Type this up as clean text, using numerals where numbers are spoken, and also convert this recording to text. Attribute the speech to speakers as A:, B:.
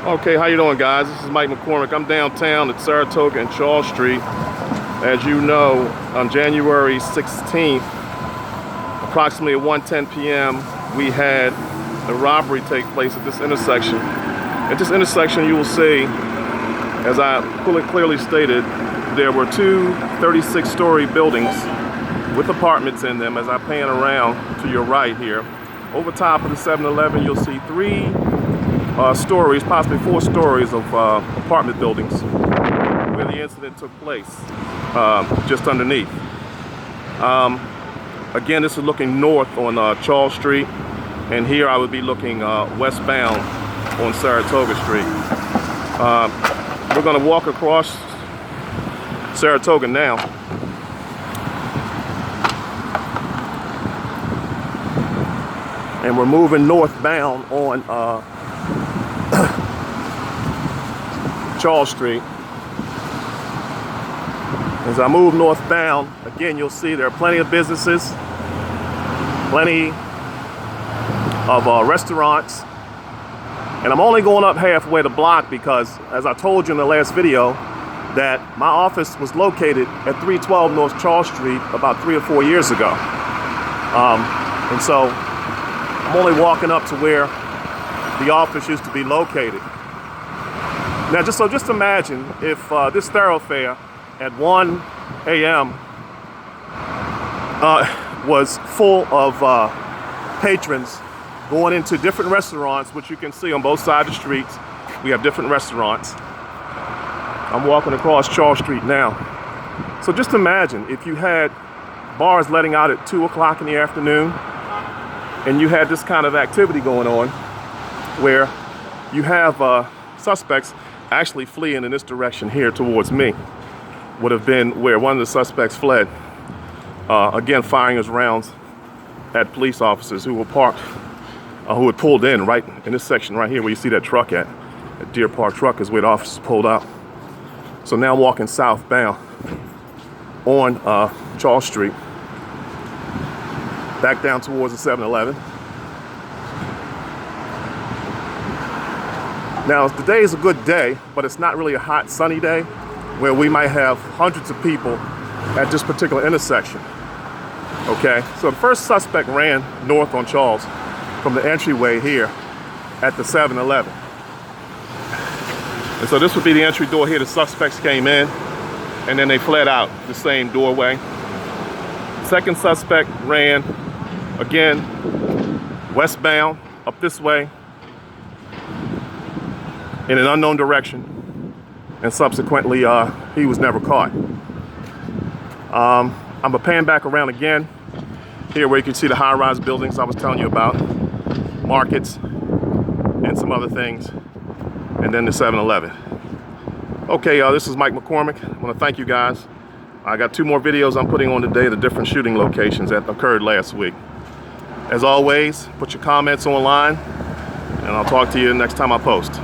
A: Okay, how you doing, guys? This is Mike McCormick. I'm downtown at Saratoga and Charles Street. As you know, on January 16th, approximately at 1:10 p.m., we had a robbery take place at this intersection. At this intersection, you will see, as I clearly stated, there were two 36-story buildings with apartments in them. As I pan around to your right here, over top of the 7-Eleven, you'll see three stories, possibly 4 stories of apartment buildings where the incident took place, just underneath. Again, this is looking north on Charles Street, and here I would be looking westbound on Saratoga Street. We're going to walk across Saratoga now. And we're moving northbound on Charles Street. As I move northbound, again, you'll see there are plenty of businesses, plenty of restaurants, and I'm only going up halfway the block because, as I told you in the last video, that my office was located at 312 North Charles Street about 3 or 4 years ago. And so I'm only walking up to where the office used to be located. Now, just imagine if this thoroughfare at 1 a.m. Was full of patrons going into different restaurants, which you can see on both sides of the streets. We have different restaurants. I'm walking across Charles Street now. So just imagine if you had bars letting out at 2 o'clock in the afternoon, and you had this kind of activity going on where you have suspects actually fleeing in this direction here towards me. Would have been where one of the suspects fled. Again, firing his rounds at police officers who were parked, who had pulled in right in this section right here where you see that truck at. That Deer Park truck is where the officers pulled up. So now I'm walking southbound on Charles Street, back down towards the 7-Eleven. Now, today is a good day, but it's not really a hot, sunny day where we might have hundreds of people at this particular intersection. Okay, so the first suspect ran north on Charles from the entryway here at the 7-Eleven. And so this would be the entry door here. The suspects came in and then they fled out the same doorway. Second suspect ran again westbound up this way in an unknown direction, and subsequently he was never caught. I'm gonna pan back around again here where you can see the high-rise buildings I was telling you about, markets and some other things, and then the 7-Eleven. Okay, this is Mike McCormick. I want to thank you guys. I got 2 more videos I'm putting on today, the different shooting locations that occurred last week. As always, put your comments online, and I'll talk to you next time I post.